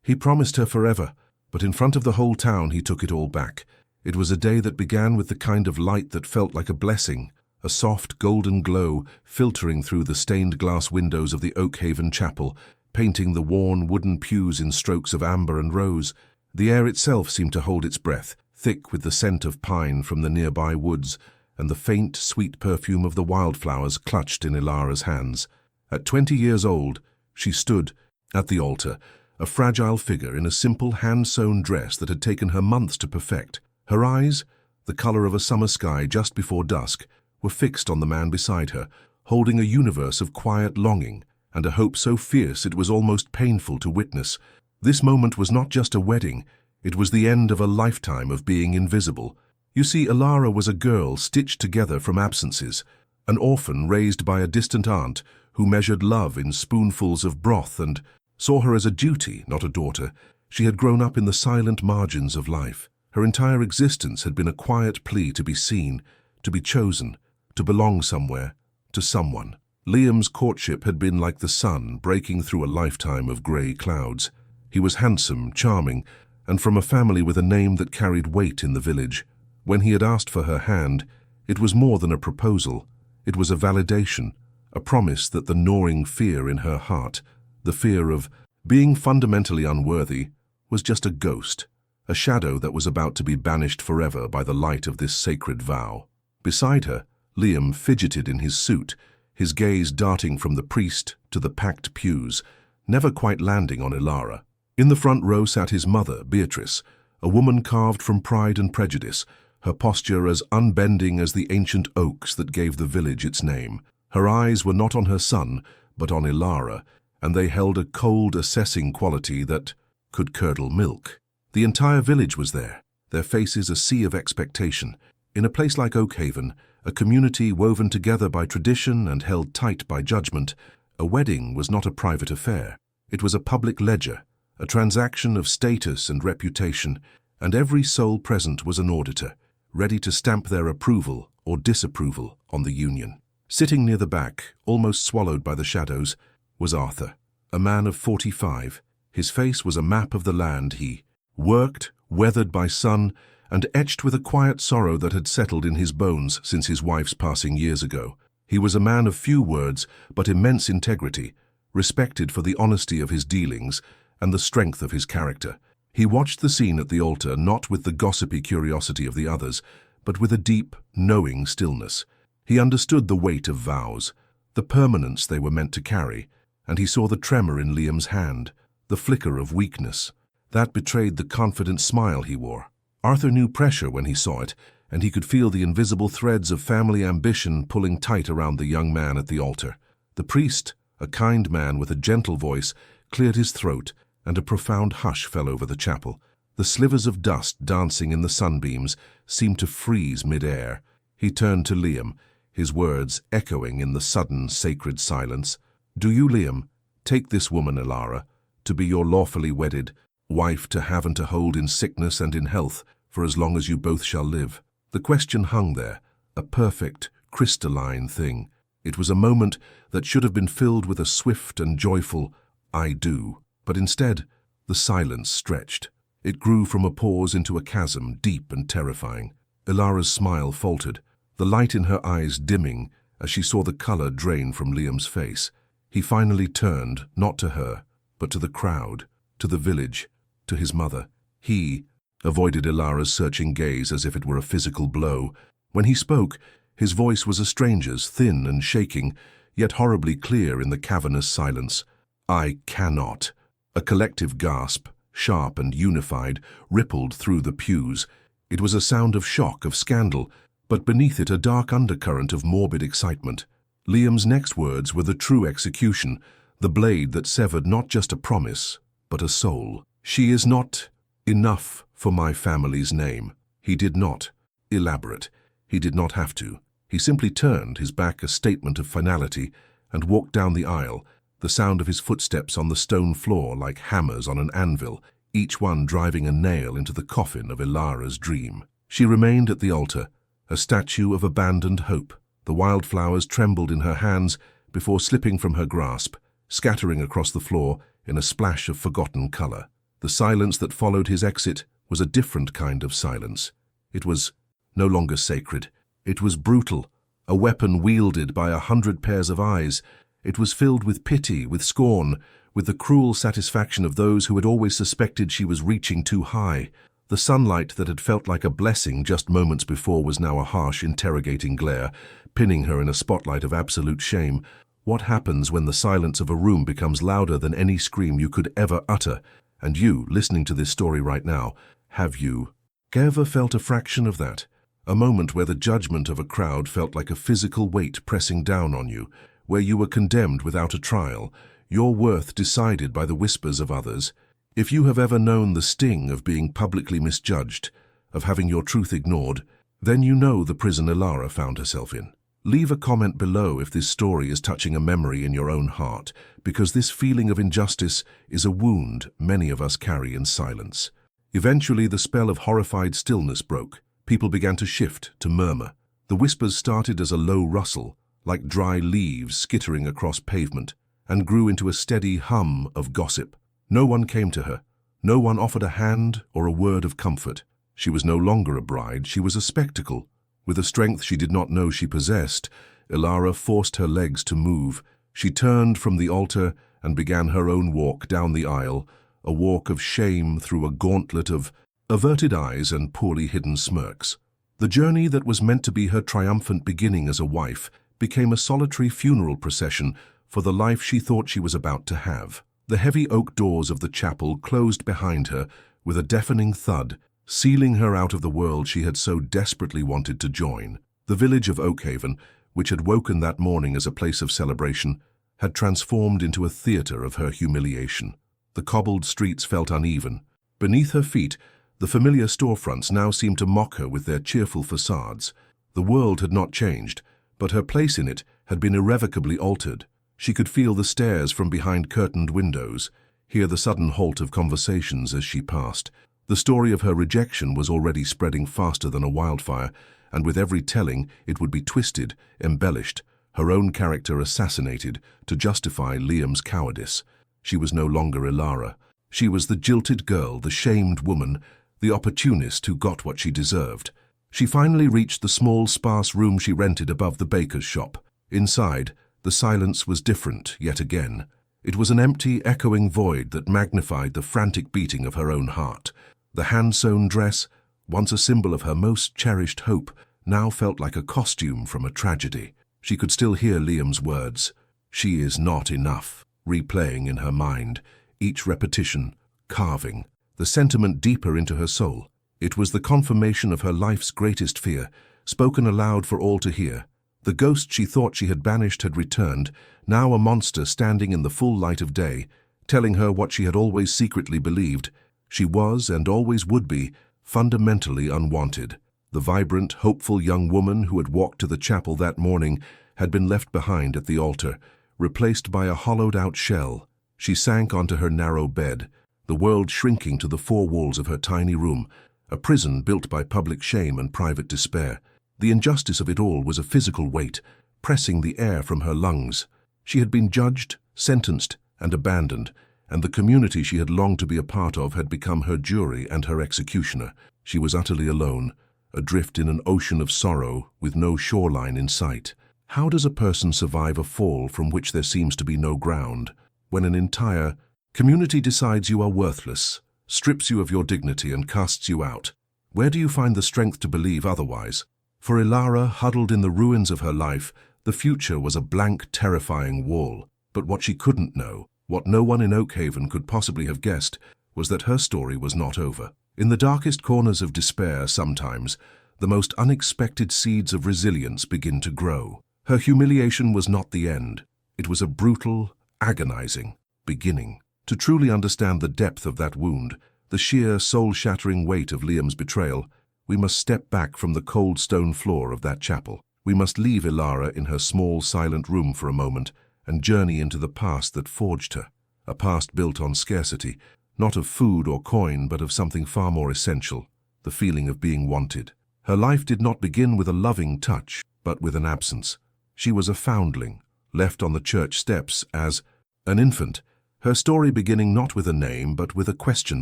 He promised her forever, but in front of the whole town he took it all back. It was a day that began with the kind of light that felt like a blessing, a soft golden glow filtering through the stained glass windows of the Oakhaven Chapel, painting the worn wooden pews in strokes of amber and rose. The air itself seemed to hold its breath, thick with the scent of pine from the nearby woods, and the faint, sweet perfume of the wildflowers clutched in Ilara's hands. At 20 years old, she stood at the altar, a fragile figure in a simple hand-sewn dress that had taken her months to perfect. Her eyes, the color of a summer sky just before dusk, were fixed on the man beside her, holding a universe of quiet longing and a hope so fierce it was almost painful to witness. This moment was not just a wedding, it was the end of a lifetime of being invisible. You see, Ilara was a girl stitched together from absences, an orphan raised by a distant aunt who measured love in spoonfuls of broth and saw her as a duty, not a daughter. She had grown up in the silent margins of life. Her entire existence had been a quiet plea to be seen, to be chosen, to belong somewhere, to someone. Liam's courtship had been like the sun breaking through a lifetime of grey clouds. He was handsome, charming, and from a family with a name that carried weight in the village. When he had asked for her hand, it was more than a proposal. It was a validation, a promise that the gnawing fear in her heart, the fear of being fundamentally unworthy, was just a ghost, a shadow that was about to be banished forever by the light of this sacred vow. Beside her, Liam fidgeted in his suit, his gaze darting from the priest to the packed pews, never quite landing on Ilara. In the front row sat his mother, Beatrice, a woman carved from pride and prejudice, her posture as unbending as the ancient oaks that gave the village its name. Her eyes were not on her son, but on Ilara, and they held a cold, assessing quality that could curdle milk. The entire village was there, their faces a sea of expectation. In a place like Oakhaven, a community woven together by tradition and held tight by judgment, a wedding was not a private affair. It was a public ledger, a transaction of status and reputation, and every soul present was an auditor, ready to stamp their approval or disapproval on the union. Sitting near the back, almost swallowed by the shadows, was Arthur, a man of 45. His face was a map of the land he worked, weathered by sun, and etched with a quiet sorrow that had settled in his bones since his wife's passing years ago. He was a man of few words, but immense integrity, respected for the honesty of his dealings and the strength of his character. He watched the scene at the altar not with the gossipy curiosity of the others, but with a deep, knowing stillness. He understood the weight of vows, the permanence they were meant to carry, and he saw the tremor in Liam's hand, the flicker of weakness. That betrayed the confident smile he wore. Arthur knew pressure when he saw it, and he could feel the invisible threads of family ambition pulling tight around the young man at the altar. The priest, a kind man with a gentle voice, cleared his throat, and a profound hush fell over the chapel. The slivers of dust dancing in the sunbeams seemed to freeze mid-air. He turned to Liam, his words echoing in the sudden sacred silence. "Do you, Liam, take this woman, Ilara, to be your lawfully wedded wife, to have and to hold in sickness and in health, for as long as you both shall live?" The question hung there, a perfect, crystalline thing. It was a moment that should have been filled with a swift and joyful "I do," but instead, the silence stretched. It grew from a pause into a chasm, deep and terrifying. Ilara's smile faltered, the light in her eyes dimming as she saw the color drain from Liam's face. He finally turned, not to her, but to the crowd, to the village, to his mother. He avoided Ilara's searching gaze as if it were a physical blow. When he spoke, his voice was a stranger's, thin and shaking, yet horribly clear in the cavernous silence. "I cannot." A collective gasp, sharp and unified, rippled through the pews. It was a sound of shock, of scandal, but beneath it a dark undercurrent of morbid excitement. Liam's next words were the true execution, the blade that severed not just a promise, but a soul. "She is not enough for my family's name." He did not elaborate. He did not have to. He simply turned, his back a statement of finality, and walked down the aisle, the sound of his footsteps on the stone floor like hammers on an anvil, each one driving a nail into the coffin of Ilara's dream. She remained at the altar, a statue of abandoned hope. The wildflowers trembled in her hands before slipping from her grasp, scattering across the floor in a splash of forgotten color. The silence that followed his exit was a different kind of silence. It was no longer sacred. It was brutal, a weapon wielded by 100 pairs of eyes. It was filled with pity, with scorn, with the cruel satisfaction of those who had always suspected she was reaching too high. The sunlight that had felt like a blessing just moments before was now a harsh, interrogating glare, pinning her in a spotlight of absolute shame. What happens when the silence of a room becomes louder than any scream you could ever utter? And you, listening to this story right now, have you ever felt a fraction of that? A moment where the judgment of a crowd felt like a physical weight pressing down on you, where you were condemned without a trial, your worth decided by the whispers of others. If you have ever known the sting of being publicly misjudged, of having your truth ignored, then you know the prison Ilara found herself in. Leave a comment below if this story is touching a memory in your own heart, because this feeling of injustice is a wound many of us carry in silence. Eventually, the spell of horrified stillness broke. People began to shift, to murmur. The whispers started as a low rustle, like dry leaves skittering across pavement, and grew into a steady hum of gossip. No one came to her. No one offered a hand or a word of comfort. She was no longer a bride, she was a spectacle. With a strength she did not know she possessed, Ilara forced her legs to move. She turned from the altar and began her own walk down the aisle, a walk of shame through a gauntlet of averted eyes and poorly hidden smirks. The journey that was meant to be her triumphant beginning as a wife became a solitary funeral procession for the life she thought she was about to have. The heavy oak doors of the chapel closed behind her with a deafening thud, sealing her out of the world she had so desperately wanted to join. The village of Oakhaven, which had woken that morning as a place of celebration, had transformed into a theater of her humiliation. The cobbled streets felt uneven. Beneath her feet, the familiar storefronts now seemed to mock her with their cheerful facades. The world had not changed, but her place in it had been irrevocably altered. She could feel the stares from behind curtained windows, hear the sudden halt of conversations as she passed. The story of her rejection was already spreading faster than a wildfire, and with every telling it would be twisted, embellished, her own character assassinated to justify Liam's cowardice. She was no longer Ilara. She was the jilted girl, the shamed woman, the opportunist who got what she deserved. She finally reached the small, sparse room she rented above the baker's shop. Inside, the silence was different yet again. It was an empty, echoing void that magnified the frantic beating of her own heart. The hand-sewn dress, once a symbol of her most cherished hope, now felt like a costume from a tragedy. She could still hear Liam's words, "She is not enough," replaying in her mind, each repetition carving the sentiment deeper into her soul. It was the confirmation of her life's greatest fear, spoken aloud for all to hear. The ghost she thought she had banished had returned, now a monster standing in the full light of day, telling her what she had always secretly believed. She was, and always would be, fundamentally unwanted. The vibrant, hopeful young woman who had walked to the chapel that morning had been left behind at the altar, replaced by a hollowed-out shell. She sank onto her narrow bed, the world shrinking to the four walls of her tiny room, a prison built by public shame and private despair. The injustice of it all was a physical weight, pressing the air from her lungs. She had been judged, sentenced, and abandoned, and the community she had longed to be a part of had become her jury and her executioner. She was utterly alone, adrift in an ocean of sorrow with no shoreline in sight. How does a person survive a fall from which there seems to be no ground, when an entire community decides you are worthless, strips you of your dignity and casts you out? Where do you find the strength to believe otherwise? For Ilara, huddled in the ruins of her life, the future was a blank, terrifying wall. But what she couldn't know, what no one in Oakhaven could possibly have guessed, was that her story was not over. In the darkest corners of despair, sometimes, the most unexpected seeds of resilience begin to grow. Her humiliation was not the end. It was a brutal, agonizing beginning. To truly understand the depth of that wound, the sheer, soul-shattering weight of Liam's betrayal, we must step back from the cold stone floor of that chapel. We must leave Ilara in her small, silent room for a moment and journey into the past that forged her, a past built on scarcity, not of food or coin, but of something far more essential, the feeling of being wanted. Her life did not begin with a loving touch, but with an absence. She was a foundling, left on the church steps as an infant, Her story beginning not with a name but with a question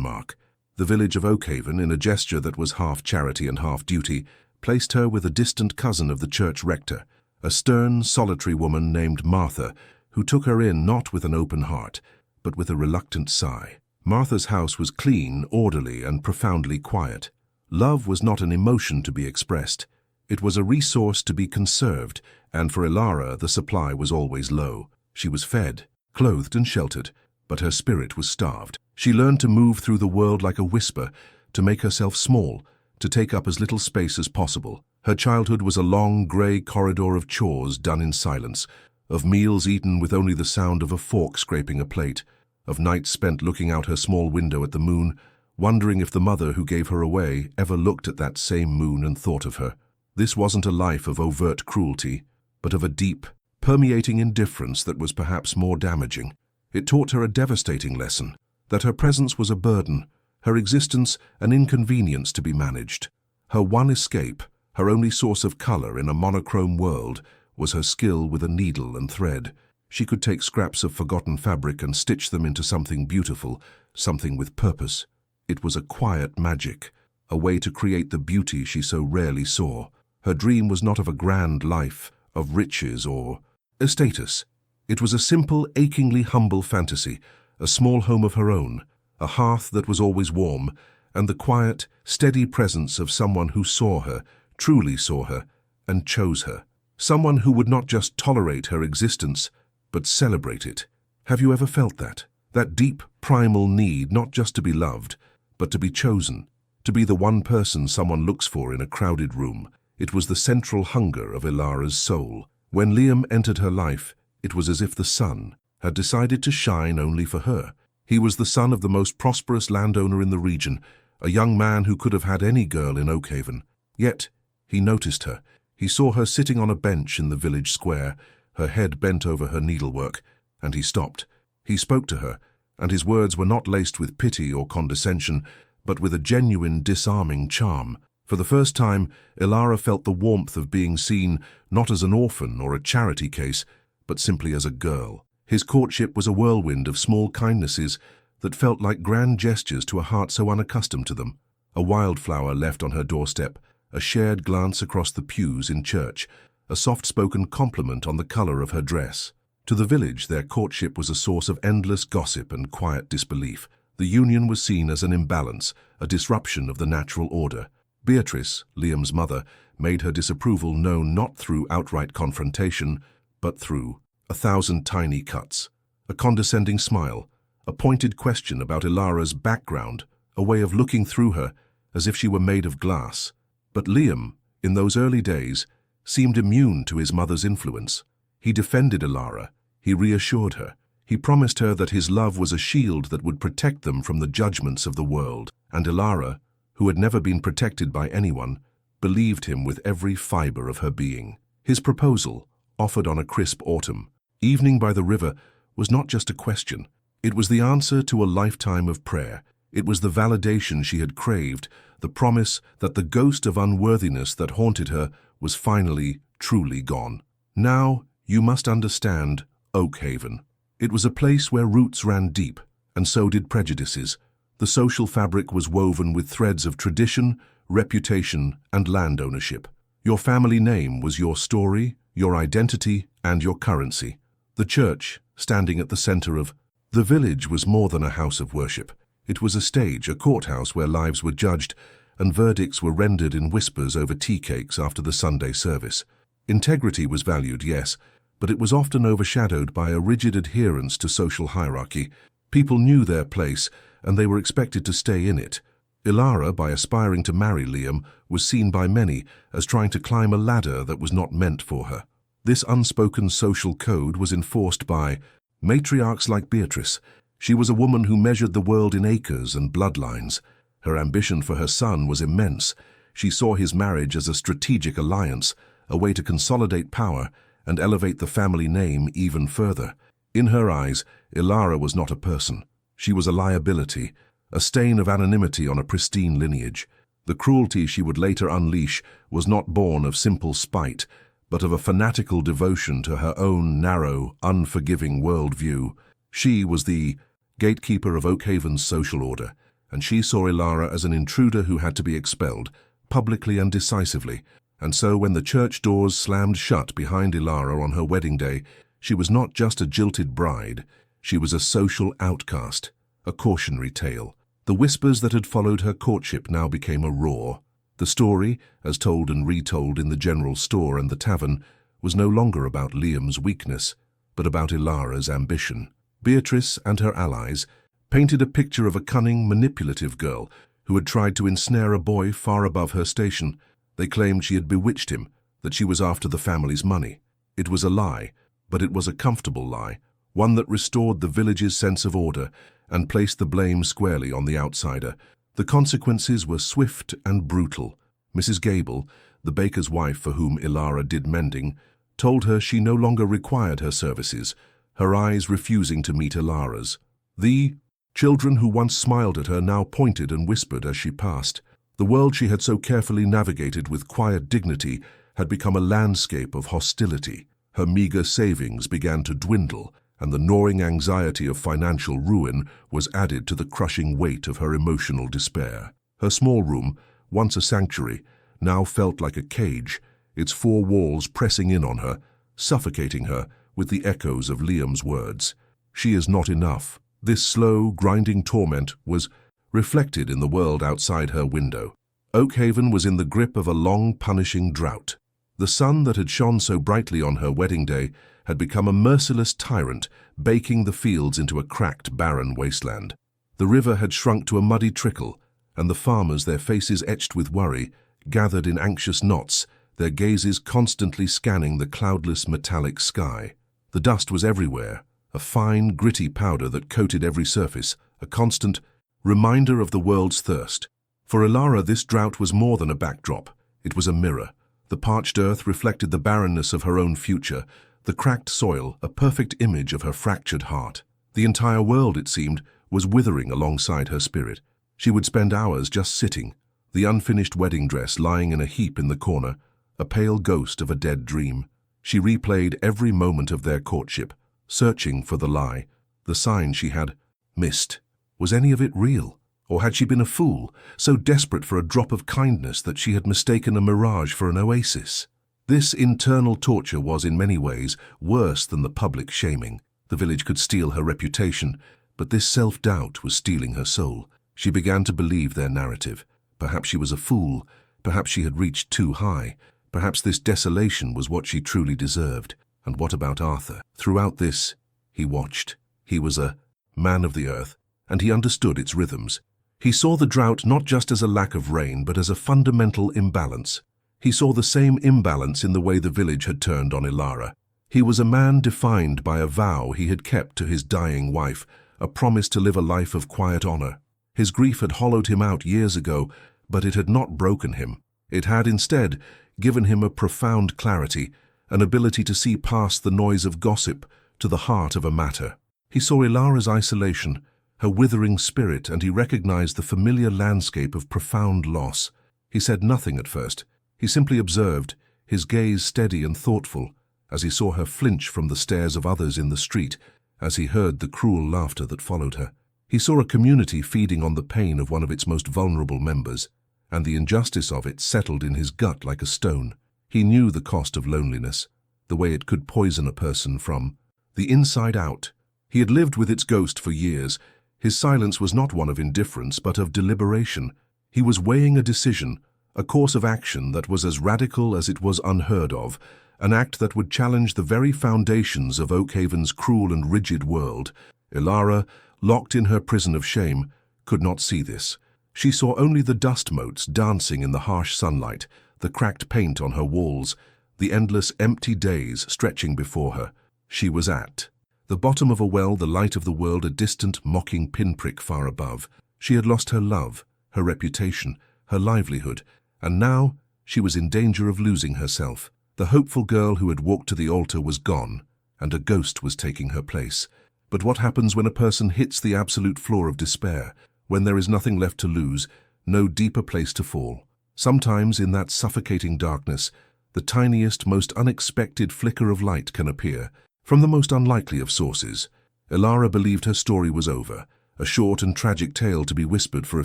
mark. The village of Oakhaven, in a gesture that was half charity and half duty, placed her with a distant cousin of the church rector, a stern, solitary woman named Martha, who took her in not with an open heart, but with a reluctant sigh. Martha's house was clean, orderly, and profoundly quiet. Love was not an emotion to be expressed. It was a resource to be conserved, and for Ilara the supply was always low. She was fed, clothed and sheltered, but her spirit was starved. She learned to move through the world like a whisper, to make herself small, to take up as little space as possible. Her childhood was a long, grey corridor of chores done in silence, of meals eaten with only the sound of a fork scraping a plate, of nights spent looking out her small window at the moon, wondering if the mother who gave her away ever looked at that same moon and thought of her. This wasn't a life of overt cruelty, but of a deep, permeating indifference that was perhaps more damaging. It taught her a devastating lesson, that her presence was a burden, her existence an inconvenience to be managed. Her one escape, her only source of color in a monochrome world, was her skill with a needle and thread. She could take scraps of forgotten fabric and stitch them into something beautiful, something with purpose. It was a quiet magic, a way to create the beauty she so rarely saw. Her dream was not of a grand life, of riches or a status. It was a simple, achingly humble fantasy, a small home of her own, a hearth that was always warm, and the quiet, steady presence of someone who saw her, truly saw her, and chose her. Someone who would not just tolerate her existence, but celebrate it. Have you ever felt that? That deep, primal need not just to be loved, but to be chosen, to be the one person someone looks for in a crowded room. It was the central hunger of Ilara's soul. When Liam entered her life, it was as if the sun had decided to shine only for her. He was the son of the most prosperous landowner in the region, a young man who could have had any girl in Oakhaven. Yet, he noticed her. He saw her sitting on a bench in the village square, her head bent over her needlework, and he stopped. He spoke to her, and his words were not laced with pity or condescension, but with a genuine, disarming charm. For the first time, Ilara felt the warmth of being seen not as an orphan or a charity case, but simply as a girl. His courtship was a whirlwind of small kindnesses that felt like grand gestures to a heart so unaccustomed to them. A wildflower left on her doorstep, a shared glance across the pews in church, a soft-spoken compliment on the color of her dress. To the village, their courtship was a source of endless gossip and quiet disbelief. The union was seen as an imbalance, a disruption of the natural order. Beatrice, Liam's mother, made her disapproval known not through outright confrontation, but through 1,000 tiny cuts, a condescending smile, a pointed question about Ilara's background, a way of looking through her as if she were made of glass. But Liam, in those early days, seemed immune to his mother's influence. He defended Ilara, he reassured her, he promised her that his love was a shield that would protect them from the judgments of the world. And Ilara, who had never been protected by anyone, believed him with every fiber of her being. His proposal, offered on a crisp autumn evening by the river, was not just a question. It was the answer to a lifetime of prayer. It was the validation she had craved, the promise that the ghost of unworthiness that haunted her was finally, truly gone. Now, you must understand Oakhaven. It was a place where roots ran deep, and so did prejudices. The social fabric was woven with threads of tradition, reputation, and land ownership. Your family name was your story, your identity, and your currency. The church, standing at the center of the village, was more than a house of worship. It was a stage, a courthouse where lives were judged and verdicts were rendered in whispers over tea cakes after the Sunday service. Integrity was valued, yes, but it was often overshadowed by a rigid adherence to social hierarchy. People knew their place, and they were expected to stay in it. Ilara, by aspiring to marry Liam, was seen by many as trying to climb a ladder that was not meant for her. This unspoken social code was enforced by matriarchs like Beatrice. She was a woman who measured the world in acres and bloodlines. Her ambition for her son was immense. She saw his marriage as a strategic alliance, a way to consolidate power and elevate the family name even further. In her eyes, Ilara was not a person. She was a liability, a stain of anonymity on a pristine lineage. The cruelty she would later unleash was not born of simple spite, but of a fanatical devotion to her own narrow, unforgiving worldview. She was the gatekeeper of Oakhaven's social order, and she saw Ilara as an intruder who had to be expelled, publicly and decisively. And so when the church doors slammed shut behind Ilara on her wedding day, she was not just a jilted bride, she was a social outcast, a cautionary tale. The whispers that had followed her courtship now became a roar. The story, as told and retold in the general store and the tavern, was no longer about Liam's weakness, but about Ilara's ambition. Beatrice and her allies painted a picture of a cunning, manipulative girl who had tried to ensnare a boy far above her station. They claimed she had bewitched him, that she was after the family's money. It was a lie, but it was a comfortable lie, one that restored the village's sense of order and placed the blame squarely on the outsider. The consequences were swift and brutal. Mrs. Gable, the baker's wife for whom Ilara did mending, told her she no longer required her services, her eyes refusing to meet Ilara's. The children who once smiled at her now pointed and whispered as she passed. The world she had so carefully navigated with quiet dignity had become a landscape of hostility. Her meager savings began to dwindle, and the gnawing anxiety of financial ruin was added to the crushing weight of her emotional despair. Her small room, once a sanctuary, now felt like a cage, its four walls pressing in on her, suffocating her with the echoes of Liam's words. She is not enough. This slow, grinding torment was reflected in the world outside her window. Oakhaven was in the grip of a long, punishing drought. The sun that had shone so brightly on her wedding day had become a merciless tyrant, baking the fields into a cracked, barren wasteland. The river had shrunk to a muddy trickle, and the farmers, their faces etched with worry, gathered in anxious knots, their gazes constantly scanning the cloudless, metallic sky. The dust was everywhere, a fine, gritty powder that coated every surface, a constant reminder of the world's thirst. For Ilara, this drought was more than a backdrop. It was a mirror. The parched earth reflected the barrenness of her own future, the cracked soil a perfect image of her fractured heart. The entire world, it seemed, was withering alongside her spirit. She would spend hours just sitting, the unfinished wedding dress lying in a heap in the corner, a pale ghost of a dead dream. She replayed every moment of their courtship, searching for the lie, the sign she had missed. Was any of it real? Or had she been a fool, so desperate for a drop of kindness that she had mistaken a mirage for an oasis? This internal torture was in many ways worse than the public shaming. The village could steal her reputation, but this self-doubt was stealing her soul. She began to believe their narrative. Perhaps she was a fool, perhaps she had reached too high, perhaps this desolation was what she truly deserved. And what about Arthur? Throughout this, he watched. He was a man of the earth, and he understood its rhythms. He saw the drought not just as a lack of rain, but as a fundamental imbalance. He saw the same imbalance in the way the village had turned on Ilara. He was a man defined by a vow he had kept to his dying wife, a promise to live a life of quiet honor. His grief had hollowed him out years ago, but it had not broken him. It had instead given him a profound clarity, an ability to see past the noise of gossip to the heart of a matter. He saw Ilara's isolation, her withering spirit, and he recognized the familiar landscape of profound loss. He said nothing at first. He simply observed, his gaze steady and thoughtful, as he saw her flinch from the stares of others in the street, as he heard the cruel laughter that followed her. He saw a community feeding on the pain of one of its most vulnerable members, and the injustice of it settled in his gut like a stone. He knew the cost of loneliness, the way it could poison a person from the inside out. He had lived with its ghost for years. His silence was not one of indifference, but of deliberation. He was weighing a decision, a course of action that was as radical as it was unheard of, an act that would challenge the very foundations of Oakhaven's cruel and rigid world. Ilara, locked in her prison of shame, could not see this. She saw only the dust motes dancing in the harsh sunlight, the cracked paint on her walls, the endless empty days stretching before her. She was at the bottom of a well, the light of the world a distant, mocking pinprick far above. She had lost her love, her reputation, her livelihood, and now she was in danger of losing herself. The hopeful girl who had walked to the altar was gone, and a ghost was taking her place. But what happens when a person hits the absolute floor of despair, when there is nothing left to lose, no deeper place to fall? Sometimes in that suffocating darkness, the tiniest, most unexpected flicker of light can appear, from the most unlikely of sources. Ilara believed her story was over. a short and tragic tale to be whispered for a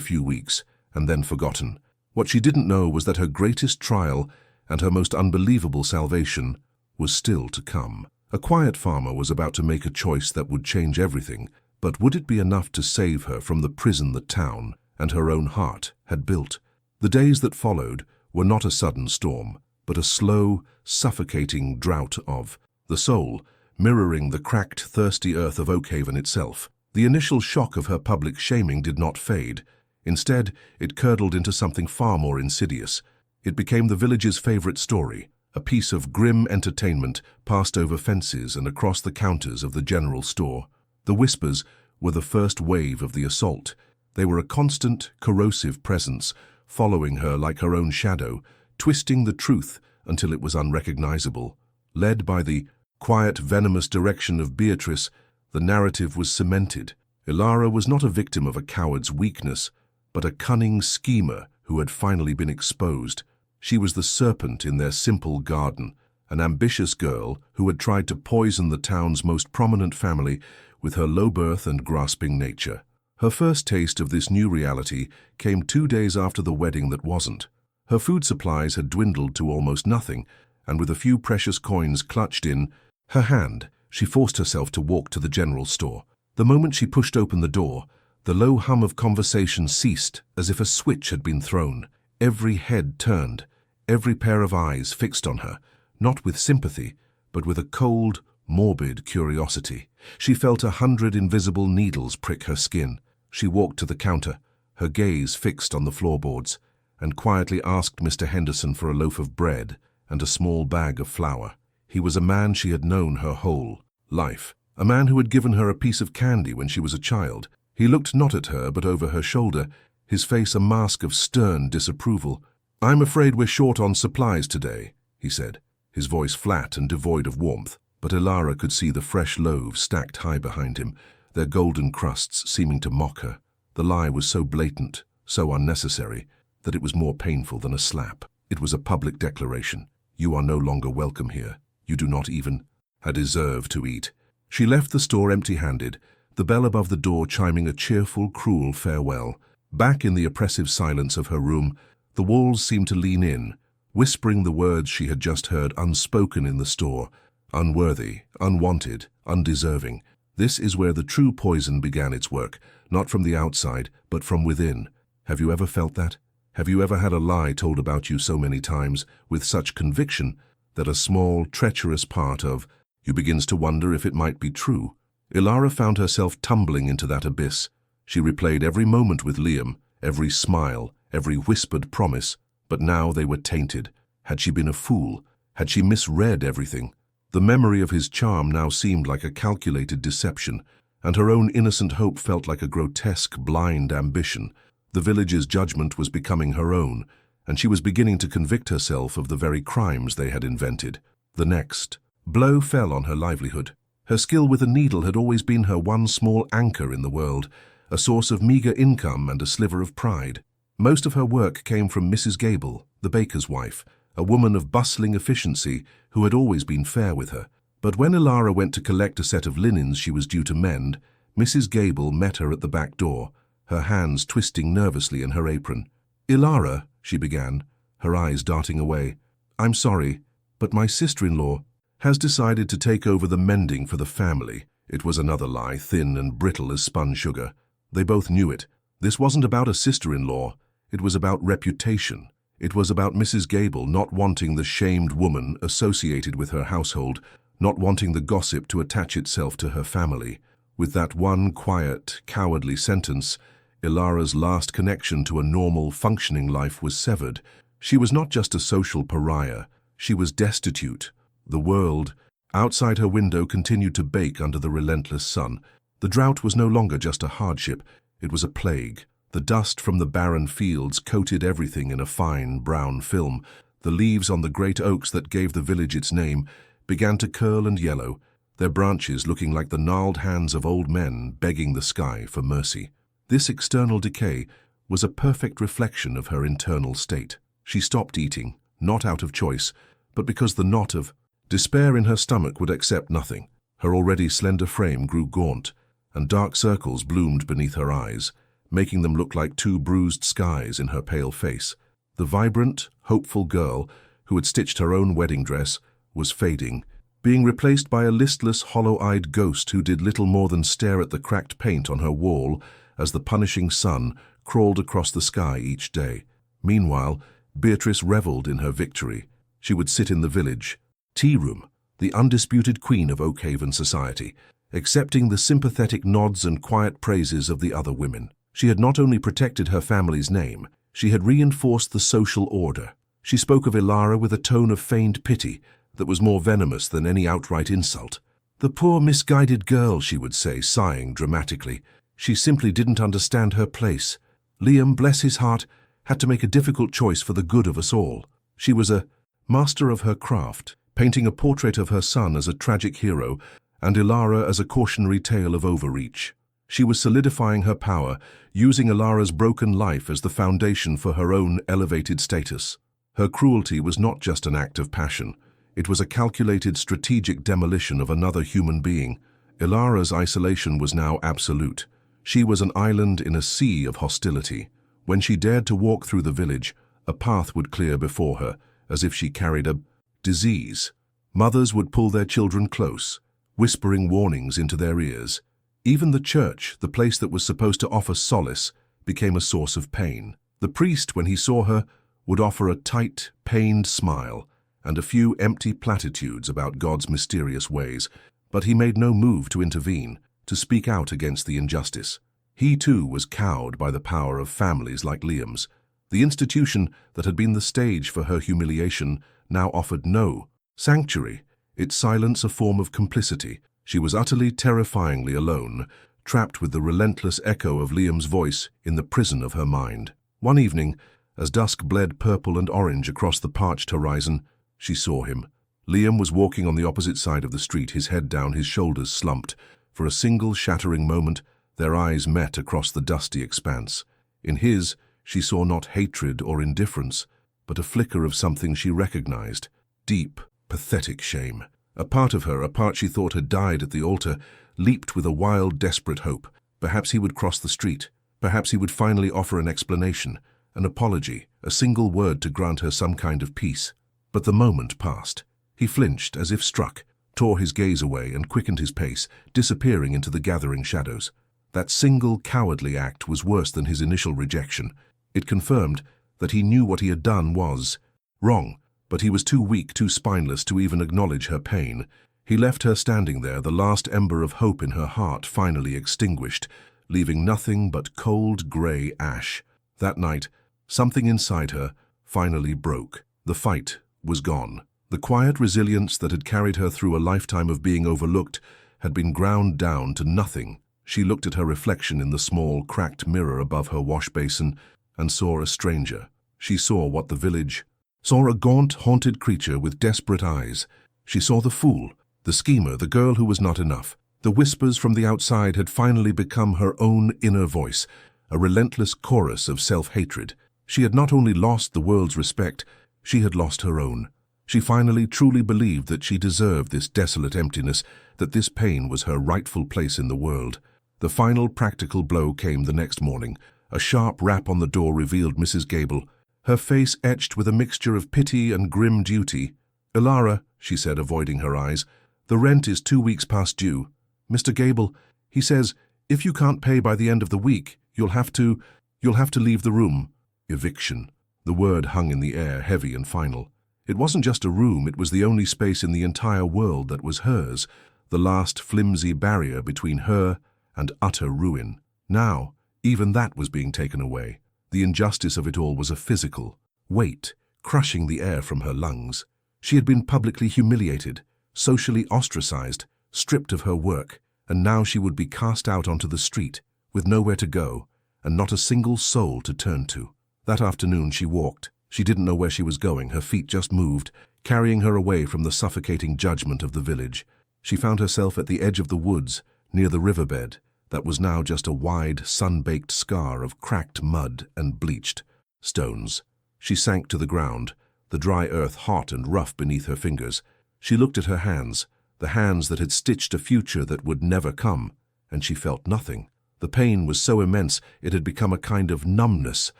few weeks and then forgotten. What she didn't know was that her greatest trial and her most unbelievable salvation was still to come. A quiet farmer was about to make a choice that would change everything, but would it be enough to save her from the prison the town and her own heart had built? The days that followed were not a sudden storm, but a slow, suffocating drought of the soul, mirroring the cracked, thirsty earth of Oakhaven itself. The initial shock of her public shaming did not fade. Instead, it curdled into something far more insidious. It became the village's favorite story, a piece of grim entertainment passed over fences and across the counters of the general store. The whispers were the first wave of the assault. They were a constant, corrosive presence, following her like her own shadow, twisting the truth until it was unrecognizable. Led by the quiet, venomous direction of Beatrice, the narrative was cemented. Ilara was not a victim of a coward's weakness, but a cunning schemer who had finally been exposed. She was the serpent in their simple garden, an ambitious girl who had tried to poison the town's most prominent family with her low birth and grasping nature. Her first taste of this new reality came 2 days after the wedding that wasn't. Her food supplies had dwindled to almost nothing, and with a few precious coins clutched in her hand, she forced herself to walk to the general store. The moment she pushed open the door, the low hum of conversation ceased as if a switch had been thrown. Every head turned, every pair of eyes fixed on her, not with sympathy, but with a cold, morbid curiosity. She felt 100 invisible needles prick her skin. She walked to the counter, her gaze fixed on the floorboards, and quietly asked Mr. Henderson for a loaf of bread and a small bag of flour. He was a man she had known her whole life, a man who had given her a piece of candy when she was a child. He looked not at her but over her shoulder, his face a mask of stern disapproval. "I'm afraid we're short on supplies today," he said, his voice flat and devoid of warmth. But Ilara could see the fresh loaves stacked high behind him, their golden crusts seeming to mock her. The lie was so blatant, so unnecessary, that it was more painful than a slap. It was a public declaration. You are no longer welcome here. You do not even deserve to eat. She left the store empty-handed, the bell above the door chiming a cheerful, cruel farewell. Back in the oppressive silence of her room, the walls seemed to lean in, whispering the words she had just heard unspoken in the store. Unworthy, unwanted, undeserving. This is where the true poison began its work, not from the outside, but from within. Have you ever felt that? Have you ever had a lie told about you so many times, with such conviction, that a small, treacherous part of you begins to wonder if it might be true? Ilara found herself tumbling into that abyss. She replayed every moment with Liam, every smile, every whispered promise, but now they were tainted. Had she been a fool? Had she misread everything? The memory of his charm now seemed like a calculated deception, and her own innocent hope felt like a grotesque, blind ambition. The village's judgment was becoming her own, and she was beginning to convict herself of the very crimes they had invented. The next blow fell on her livelihood. Her skill with a needle had always been her one small anchor in the world, a source of meager income and a sliver of pride. Most of her work came from Mrs. Gable, the baker's wife, a woman of bustling efficiency who had always been fair with her. But when Ilara went to collect a set of linens she was due to mend, Mrs. Gable met her at the back door, her hands twisting nervously in her apron. "Ilara," she began, her eyes darting away, "I'm sorry, but my sister-in-law has decided to take over the mending for the family." It was another lie, thin and brittle as spun sugar. They both knew it. This wasn't about a sister-in-law. It was about reputation. It was about Mrs. Gable not wanting the shamed woman associated with her household, not wanting the gossip to attach itself to her family. With that one quiet, cowardly sentence, Ilara's last connection to a normal, functioning life was severed. She was not just a social pariah. She was destitute. The world, outside her window, continued to bake under the relentless sun. The drought was no longer just a hardship. It was a plague. The dust from the barren fields coated everything in a fine, brown film. The leaves on the great oaks that gave the village its name began to curl and yellow, their branches looking like the gnarled hands of old men begging the sky for mercy. This external decay was a perfect reflection of her internal state. She stopped eating, not out of choice, but because the knot of despair in her stomach would accept nothing. Her already slender frame grew gaunt, and dark circles bloomed beneath her eyes, making them look like two bruised skies in her pale face. The vibrant, hopeful girl, who had stitched her own wedding dress, was fading, being replaced by a listless, hollow-eyed ghost who did little more than stare at the cracked paint on her wall as the punishing sun crawled across the sky each day. Meanwhile, Beatrice revelled in her victory. She would sit in the village tea room, the undisputed queen of Oakhaven society, accepting the sympathetic nods and quiet praises of the other women. She had not only protected her family's name, she had reinforced the social order. She spoke of Ilara with a tone of feigned pity that was more venomous than any outright insult. "The poor misguided girl," she would say, sighing dramatically. "She simply didn't understand her place. Liam, bless his heart, had to make a difficult choice for the good of us all." She was a master of her craft, painting a portrait of her son as a tragic hero and Ilara as a cautionary tale of overreach. She was solidifying her power, using Ilara's broken life as the foundation for her own elevated status. Her cruelty was not just an act of passion. It was a calculated, strategic demolition of another human being. Ilara's isolation was now absolute. She was an island in a sea of hostility. When she dared to walk through the village, a path would clear before her, as if she carried a disease. Mothers would pull their children close, whispering warnings into their ears. Even the church, the place that was supposed to offer solace, became a source of pain. The priest, when he saw her, would offer a tight, pained smile and a few empty platitudes about God's mysterious ways, but he made no move to intervene, to speak out against the injustice. He too was cowed by the power of families like Liam's. The institution that had been the stage for her humiliation now offered no sanctuary, its silence a form of complicity. She was utterly, terrifyingly alone, trapped with the relentless echo of Liam's voice in the prison of her mind. One evening, as dusk bled purple and orange across the parched horizon, she saw him. Liam was walking on the opposite side of the street, his head down, his shoulders slumped. For a single shattering moment, their eyes met across the dusty expanse. In his, she saw not hatred or indifference, but a flicker of something she recognized. Deep, pathetic shame. A part of her, a part she thought had died at the altar, leaped with a wild, desperate hope. Perhaps he would cross the street. Perhaps he would finally offer an explanation, an apology, a single word to grant her some kind of peace. But the moment passed. He flinched as if struck, tore his gaze away and quickened his pace, disappearing into the gathering shadows. That single cowardly act was worse than his initial rejection. It confirmed that he knew what he had done was wrong, but he was too weak, too spineless to even acknowledge her pain. He left her standing there, the last ember of hope in her heart finally extinguished, leaving nothing but cold grey ash. That night, something inside her finally broke. The fight was gone. The quiet resilience that had carried her through a lifetime of being overlooked had been ground down to nothing. She looked at her reflection in the small, cracked mirror above her wash basin and saw a stranger. She saw what the village saw, a gaunt, haunted creature with desperate eyes. She saw the fool, the schemer, the girl who was not enough. The whispers from the outside had finally become her own inner voice, a relentless chorus of self-hatred. She had not only lost the world's respect, she had lost her own. She finally truly believed that she deserved this desolate emptiness, that this pain was her rightful place in the world. The final practical blow came the next morning. A sharp rap on the door revealed Mrs. Gable, her face etched with a mixture of pity and grim duty. "Ilara," she said, avoiding her eyes, "the rent is 2 weeks past due. Mr. Gable, he says, if you can't pay by the end of the week, you'll have to leave the room." Eviction. The word hung in the air, heavy and final. It wasn't just a room, it was the only space in the entire world that was hers, the last flimsy barrier between her and utter ruin. Now, even that was being taken away. The injustice of it all was a physical weight, crushing the air from her lungs. She had been publicly humiliated, socially ostracized, stripped of her work, and now she would be cast out onto the street, with nowhere to go, and not a single soul to turn to. That afternoon she walked. She didn't know where she was going, her feet just moved, carrying her away from the suffocating judgment of the village. She found herself at the edge of the woods, near the riverbed, that was now just a wide, sun-baked scar of cracked mud and bleached stones. She sank to the ground, the dry earth hot and rough beneath her fingers. She looked at her hands, the hands that had stitched a future that would never come, and she felt nothing. The pain was so immense it had become a kind of numbness,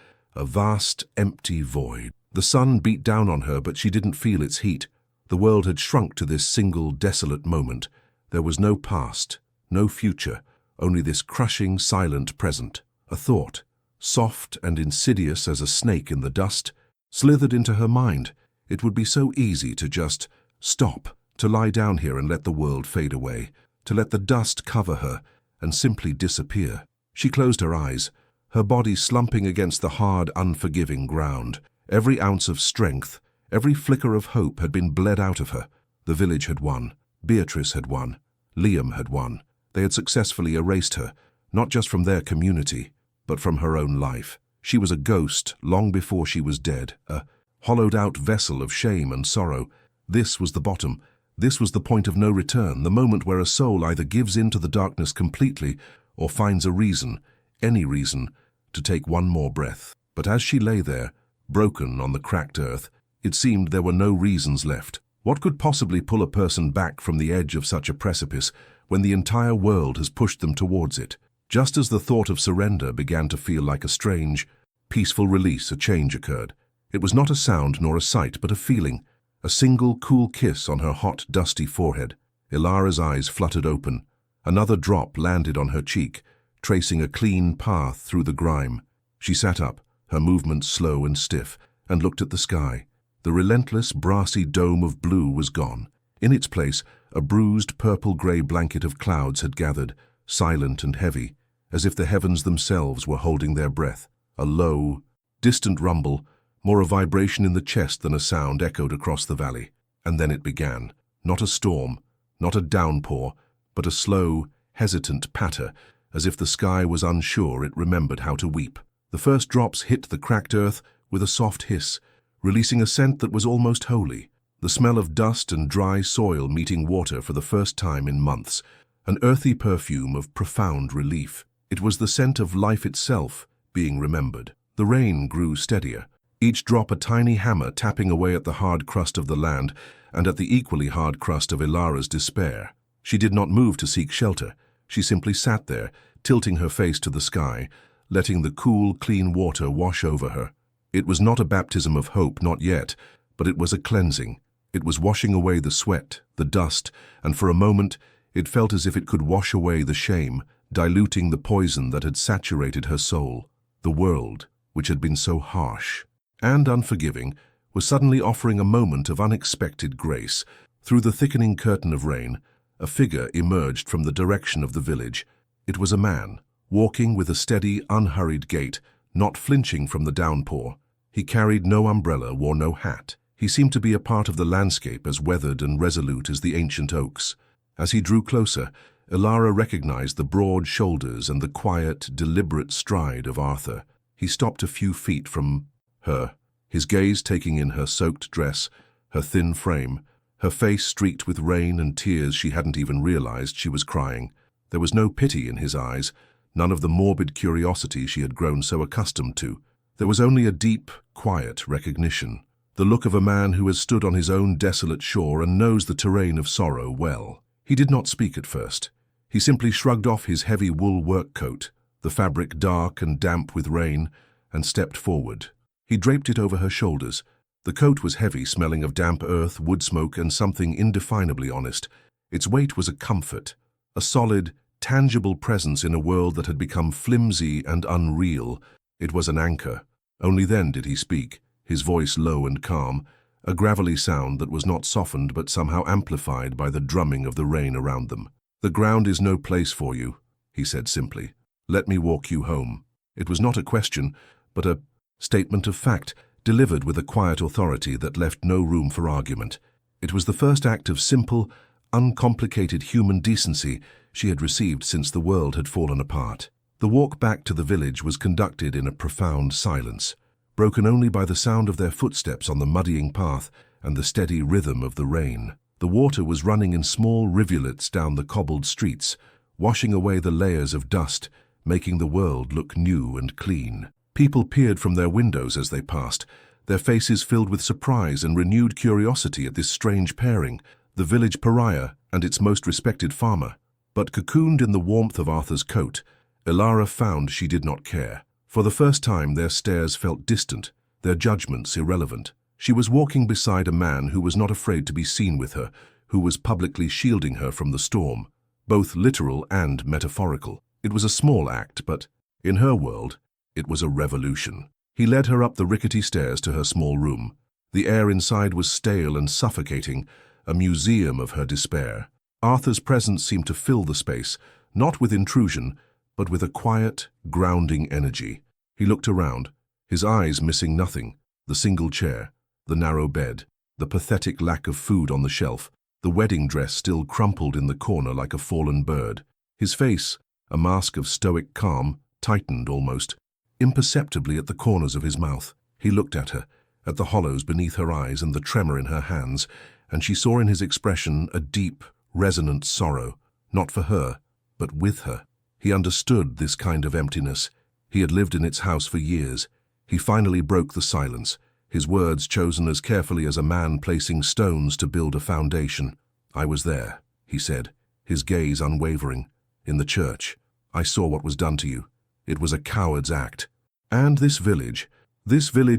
a vast, empty void. The sun beat down on her, but she didn't feel its heat. The world had shrunk to this single, desolate moment. There was no past, no future, only this crushing, silent present. A thought, soft and insidious as a snake in the dust, slithered into her mind. It would be so easy to just stop, to lie down here and let the world fade away, to let the dust cover her and simply disappear. She closed her eyes, her body slumping against the hard, unforgiving ground. Every ounce of strength, every flicker of hope had been bled out of her. The village had won. Beatrice had won. Liam had won. They had successfully erased her, not just from their community, but from her own life. She was a ghost long before she was dead, a hollowed-out vessel of shame and sorrow. This was the bottom. This was the point of no return, the moment where a soul either gives in to the darkness completely or finds a reason, any reason, to take one more breath. But as she lay there, broken on the cracked earth, it seemed there were no reasons left. What could possibly pull a person back from the edge of such a precipice when the entire world has pushed them towards it? Just as the thought of surrender began to feel like a strange, peaceful release, a change occurred. It was not a sound nor a sight, but a feeling, a single cool kiss on her hot, dusty forehead. Ilara's eyes fluttered open. Another drop landed on her cheek, tracing a clean path through the grime. She sat up, her movements slow and stiff, and looked at the sky. The relentless, brassy dome of blue was gone. In its place, a bruised, purple-grey blanket of clouds had gathered, silent and heavy, as if the heavens themselves were holding their breath. A low, distant rumble, more a vibration in the chest than a sound, echoed across the valley. And then it began. Not a storm, not a downpour, but a slow, hesitant patter, as if the sky was unsure it remembered how to weep. The first drops hit the cracked earth with a soft hiss, releasing a scent that was almost holy. The smell of dust and dry soil meeting water for the first time in months, an earthy perfume of profound relief. It was the scent of life itself being remembered. The rain grew steadier, each drop a tiny hammer tapping away at the hard crust of the land and at the equally hard crust of Ilara's despair. She did not move to seek shelter. She simply sat there, tilting her face to the sky, letting the cool, clean water wash over her. It was not a baptism of hope, not yet, but it was a cleansing. It was washing away the sweat, the dust, and for a moment it felt as if it could wash away the shame, diluting the poison that had saturated her soul. The world, which had been so harsh and unforgiving, was suddenly offering a moment of unexpected grace. Through the thickening curtain of rain, a figure emerged from the direction of the village. It was a man, walking with a steady, unhurried gait, not flinching from the downpour. He carried no umbrella, wore no hat. He seemed to be a part of the landscape as weathered and resolute as the ancient oaks. As he drew closer, Ilara recognized the broad shoulders and the quiet, deliberate stride of Arthur. He stopped a few feet from her, his gaze taking in her soaked dress, her thin frame, her face streaked with rain and tears she hadn't even realized she was crying. There was no pity in his eyes, none of the morbid curiosity she had grown so accustomed to. There was only a deep, quiet recognition, the look of a man who has stood on his own desolate shore and knows the terrain of sorrow well. He did not speak at first. He simply shrugged off his heavy wool work coat, the fabric dark and damp with rain, and stepped forward. He draped it over her shoulders. The coat was heavy, smelling of damp earth, wood smoke, and something indefinably honest. Its weight was a comfort, a solid, tangible presence in a world that had become flimsy and unreal. It was an anchor. Only then did he speak, his voice low and calm, a gravelly sound that was not softened but somehow amplified by the drumming of the rain around them. "The ground is no place for you," he said simply. "Let me walk you home." It was not a question, but a statement of fact, delivered with a quiet authority that left no room for argument. It was the first act of simple, uncomplicated human decency she had received since the world had fallen apart. The walk back to the village was conducted in a profound silence, broken only by the sound of their footsteps on the muddying path and the steady rhythm of the rain. The water was running in small rivulets down the cobbled streets, washing away the layers of dust, making the world look new and clean. People peered from their windows as they passed, their faces filled with surprise and renewed curiosity at this strange pairing, the village pariah and its most respected farmer. But cocooned in the warmth of Arthur's coat, Elara found she did not care. For the first time their stares felt distant, their judgments irrelevant. She was walking beside a man who was not afraid to be seen with her, who was publicly shielding her from the storm, both literal and metaphorical. It was a small act, but in her world, it was a revolution. He led her up the rickety stairs to her small room. The air inside was stale and suffocating, a museum of her despair. Arthur's presence seemed to fill the space, not with intrusion, but with a quiet, grounding energy. He looked around, his eyes missing nothing: the single chair, the narrow bed, the pathetic lack of food on the shelf, the wedding dress still crumpled in the corner like a fallen bird. His face, a mask of stoic calm, tightened almost imperceptibly at the corners of his mouth. He looked at her, at the hollows beneath her eyes and the tremor in her hands, and she saw in his expression a deep, resonant sorrow, not for her, but with her. He understood this kind of emptiness. He had lived in its house for years. He finally broke the silence, his words chosen as carefully as a man placing stones to build a foundation. "I was there," he said, his gaze unwavering. "In the church. I saw what was done to you. It was a coward's act. And this village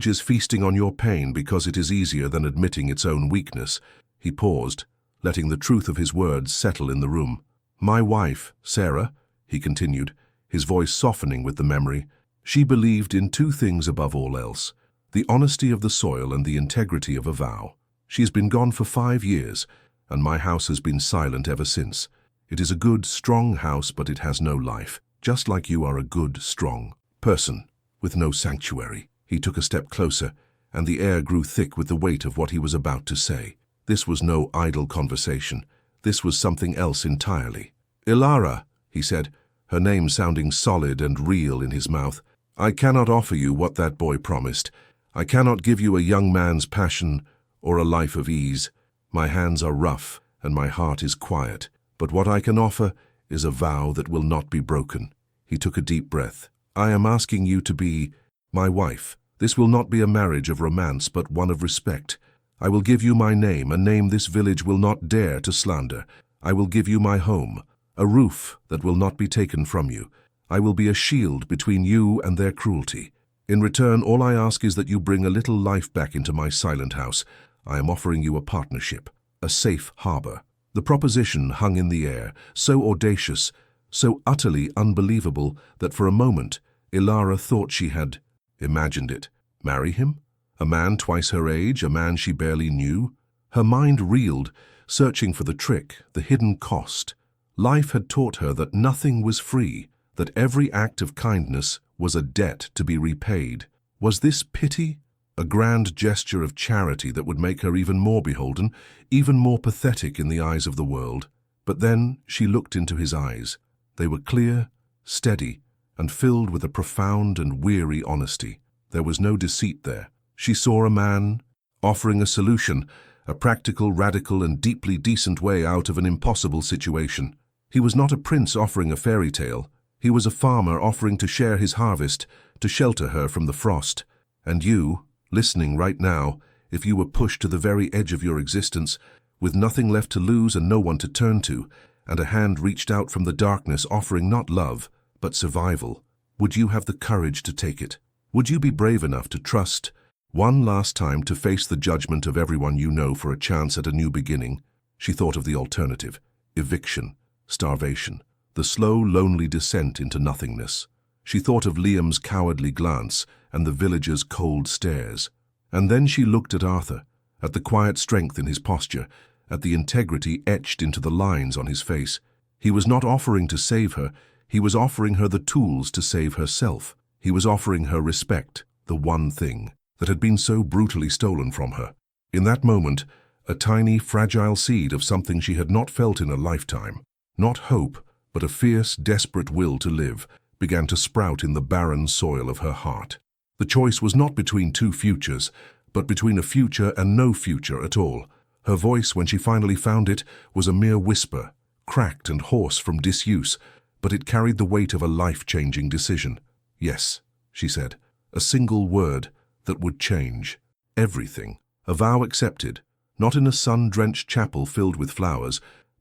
is feasting on your pain because it is easier than admitting its own weakness." He paused, letting the truth of his words settle in the room. "My wife, Sarah," he continued, his voice softening with the memory, "she believed in two things above all else: the honesty of the soil and the integrity of a vow. She has been gone for 5 years, and my house has been silent ever since. It is a good, strong house, but it has no life, just like you are a good, strong person, with no sanctuary." He took a step closer, and the air grew thick with the weight of what he was about to say. This was no idle conversation. This was something else entirely. "Elara," he said, her name sounding solid and real in his mouth, "I cannot offer you what that boy promised. I cannot give you a young man's passion or a life of ease. My hands are rough and my heart is quiet. But what I can offer is a vow that will not be broken." He took a deep breath. "I am asking you to be my wife. This will not be a marriage of romance, but one of respect. I will give you my name, a name this village will not dare to slander. I will give you my home, a roof that will not be taken from you. I will be a shield between you and their cruelty. In return, all I ask is that you bring a little life back into my silent house. I am offering you a partnership, a safe harbor." The proposition hung in the air, so audacious, so utterly unbelievable that for a moment Elara thought she had imagined it. Marry him? A man twice her age, a man she barely knew? Her mind reeled, searching for the trick, the hidden cost. Life had taught her that nothing was free, that every act of kindness was a debt to be repaid. Was this pity? A grand gesture of charity that would make her even more beholden, even more pathetic in the eyes of the world. But then she looked into his eyes. They were clear, steady, and filled with a profound and weary honesty. There was no deceit there. She saw a man offering a solution, a practical, radical, and deeply decent way out of an impossible situation. He was not a prince offering a fairy tale. He was a farmer offering to share his harvest, to shelter her from the frost. And you, listening right now, if you were pushed to the very edge of your existence, with nothing left to lose and no one to turn to, and a hand reached out from the darkness offering not love, but survival, would you have the courage to take it? Would you be brave enough to trust one last time to face the judgment of everyone you know for a chance at a new beginning? She thought of the alternative: eviction, starvation, the slow, lonely descent into nothingness. She thought of Liam's cowardly glance and the villagers' cold stares. And then she looked at Arthur, at the quiet strength in his posture, at the integrity etched into the lines on his face. He was not offering to save her, he was offering her the tools to save herself. He was offering her respect, the one thing that had been so brutally stolen from her. In that moment, a tiny, fragile seed of something she had not felt in a lifetime, not hope, but a fierce, desperate will to live, began to sprout in the barren soil of her heart. The choice was not between two futures, but between a future and no future at all. Her voice, when she finally found it, was a mere whisper, cracked and hoarse from disuse, but it carried the weight of a life-changing decision. "Yes," she said, a single word that would change everything. A vow accepted, not in a sun-drenched chapel filled with flowers,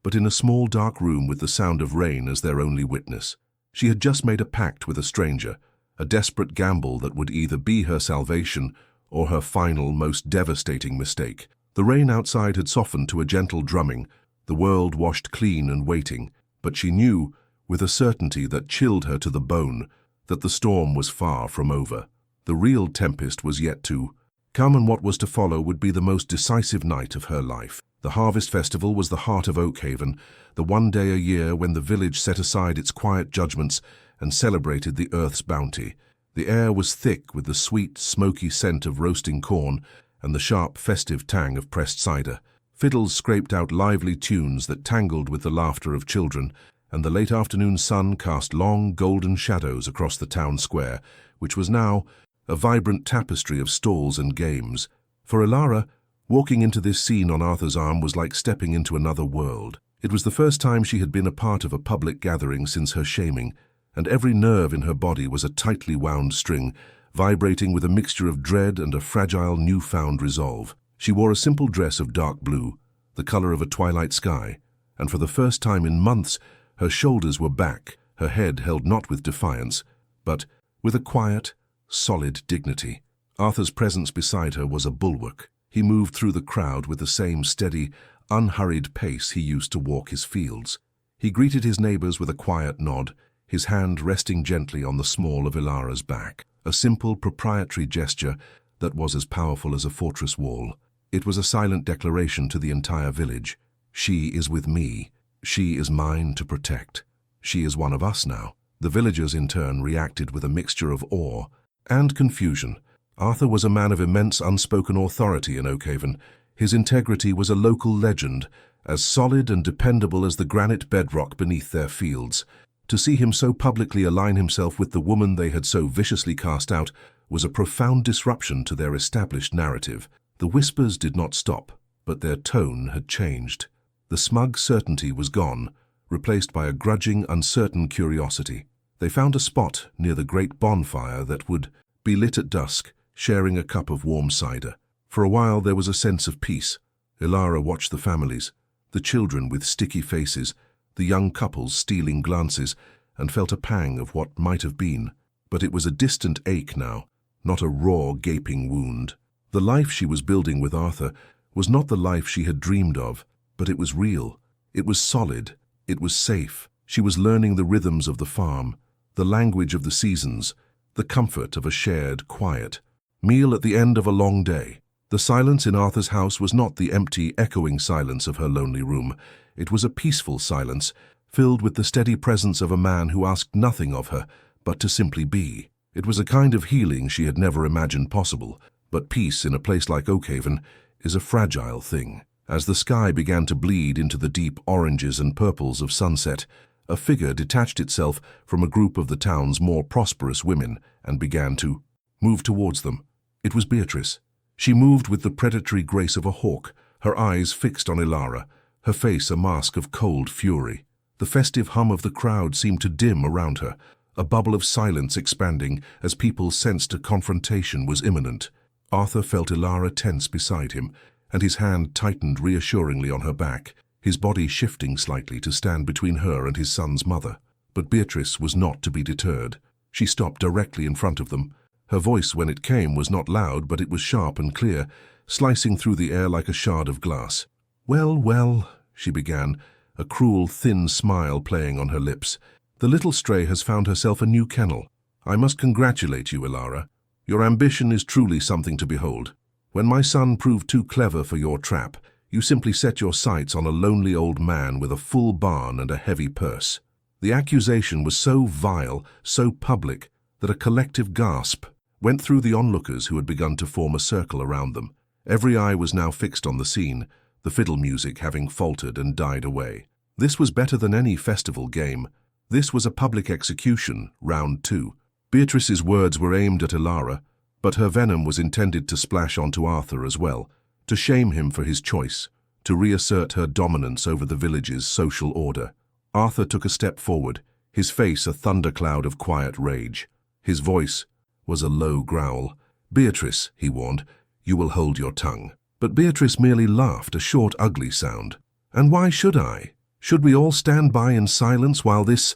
but in a small dark room with the sound of rain as their only witness. She had just made a pact with a stranger, a desperate gamble that would either be her salvation or her final, most devastating mistake. The rain outside had softened to a gentle drumming, the world washed clean and waiting, but she knew, with a certainty that chilled her to the bone, that the storm was far from over. The real tempest was yet to come, and what was to follow would be the most decisive night of her life. The Harvest Festival was the heart of Oakhaven, the one day a year when the village set aside its quiet judgments and celebrated the earth's bounty. The air was thick with the sweet, smoky scent of roasting corn and the sharp, festive tang of pressed cider. Fiddles scraped out lively tunes that tangled with the laughter of children, and the late afternoon sun cast long, golden shadows across the town square, which was now a vibrant tapestry of stalls and games. For Elara, walking into this scene on Arthur's arm was like stepping into another world. It was the first time she had been a part of a public gathering since her shaming, and every nerve in her body was a tightly wound string, vibrating with a mixture of dread and a fragile newfound resolve. She wore a simple dress of dark blue, the color of a twilight sky, and for the first time in months, her shoulders were back, her head held not with defiance, but with a quiet, solid dignity. Arthur's presence beside her was a bulwark. He moved through the crowd with the same steady, unhurried pace he used to walk his fields. He greeted his neighbors with a quiet nod, his hand resting gently on the small of Ilara's back, a simple, proprietary gesture that was as powerful as a fortress wall. It was a silent declaration to the entire village. She is with me. She is mine to protect. She is one of us now. The villagers, in turn, reacted with a mixture of awe and confusion. Arthur was a man of immense unspoken authority in Oakhaven. His integrity was a local legend, as solid and dependable as the granite bedrock beneath their fields. To see him so publicly align himself with the woman they had so viciously cast out was a profound disruption to their established narrative. The whispers did not stop, but their tone had changed. The smug certainty was gone, replaced by a grudging, uncertain curiosity. They found a spot near the great bonfire that would be lit at dusk, sharing a cup of warm cider. For a while there was a sense of peace. Ilara watched the families, the children with sticky faces, the young couples stealing glances, and felt a pang of what might have been. But it was a distant ache now, not a raw, gaping wound. The life she was building with Arthur was not the life she had dreamed of, but it was real. It was solid. It was safe. She was learning the rhythms of the farm, the language of the seasons, the comfort of a shared, quiet meal at the end of a long day. The silence in Arthur's house was not the empty, echoing silence of her lonely room. It was a peaceful silence, filled with the steady presence of a man who asked nothing of her, but to simply be. It was a kind of healing she had never imagined possible, but peace in a place like Oakhaven is a fragile thing. As the sky began to bleed into the deep oranges and purples of sunset, a figure detached itself from a group of the town's more prosperous women and began to move towards them. It was Beatrice. She moved with the predatory grace of a hawk, her eyes fixed on Ilara, her face a mask of cold fury. The festive hum of the crowd seemed to dim around her, a bubble of silence expanding as people sensed a confrontation was imminent. Arthur felt Ilara tense beside him, and his hand tightened reassuringly on her back, his body shifting slightly to stand between her and his son's mother. But Beatrice was not to be deterred. She stopped directly in front of them. Her voice, when it came, was not loud, but it was sharp and clear, slicing through the air like a shard of glass. "Well, well," she began, a cruel, thin smile playing on her lips. "The little stray has found herself a new kennel. I must congratulate you, Ilara. Your ambition is truly something to behold. When my son proved too clever for your trap, you simply set your sights on a lonely old man with a full barn and a heavy purse." The accusation was so vile, so public, that a collective gasp went through the onlookers who had begun to form a circle around them. Every eye was now fixed on the scene, the fiddle music having faltered and died away. This was better than any festival game. This was a public execution, round 2. Beatrice's words were aimed at Ilara, but her venom was intended to splash onto Arthur as well, to shame him for his choice, to reassert her dominance over the village's social order. Arthur took a step forward, his face a thundercloud of quiet rage. His voice was a low growl. "Beatrice," he warned, "you will hold your tongue." But Beatrice merely laughed, a short, ugly sound. "And why should I?" Should we all stand by in silence while this